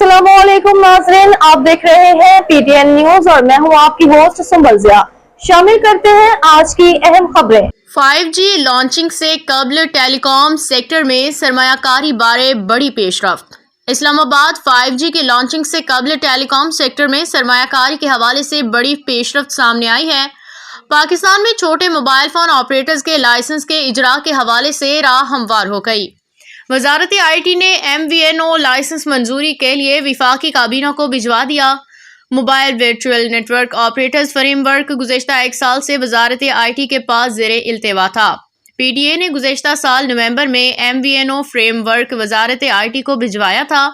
अस्सलाम वालेकुम नाज़रीन, आप देख रहे हैं पीटीएन न्यूज और मैं हूं आपकी होस्ट सुंबल जिया। शामिल करते हैं आज की अहम खबरें। 5G लॉन्चिंग से कबल टेलीकॉम सेक्टर में सरमायाकारी बारे बड़ी पेशरफ्त। इस्लामाबाद 5G के लॉन्चिंग से कबल टेलीकॉम सेक्टर में सरमायाकारी के हवाले से बड़ी पेशरफ्त सामने आई है। पाकिस्तान में छोटे मोबाइल फोन ऑपरेटर्स के लाइसेंस के इजरा के हवाले से राह हमवार हो गई। वजारत IT ने MVNO लाइसेंस मंजूरी के लिए विफाकी काबीना को भिजवा दिया। Mobile virtual network operators framework गुज़श्ता एक साल से वजारत IT के पास ज़ेरे इल्तिवा था। PDA ने गुज़श्ता साल नवंबर में MVNO फ्रेमवर्क वजारत IT को भिजवाया था।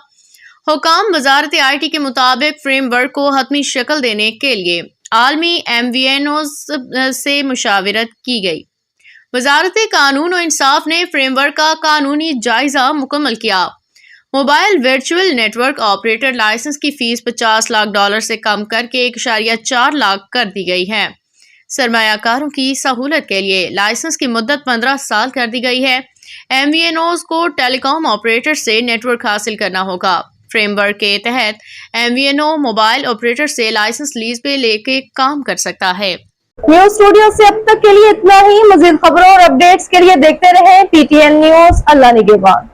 हुकाम वजारत IT के मुताबिक फ्रेमवर्क को हतमी शक्ल देने के लिए आलमी MVNOs से मुशावरत की गई। वजारत कानून और इंसाफ ने फ्रेमवर्क का कानूनी जायजा मुकम्मल किया। Mobile virtual network operator licence की फीस $50 लाख से कम करके 1.4 लाख कर दी गई है। सरमायाकारों की सहूलत के लिए लाइसेंस की मुद्दत 15 साल कर दी गई है। MVNOs को टेलीकॉम ऑपरेटर से नेटवर्क हासिल करना होगा। फ्रेमवर्क के तहत MVNO मोबाइल ऑपरेटर से लाइसेंस लीज पे लेके काम कर सकता है। न्यूज स्टूडियो से अब तक के लिए इतना ही। मज़ीद खबरों और अपडेट्स के लिए देखते रहें PTN न्यूज। अल्लाह निगहबान।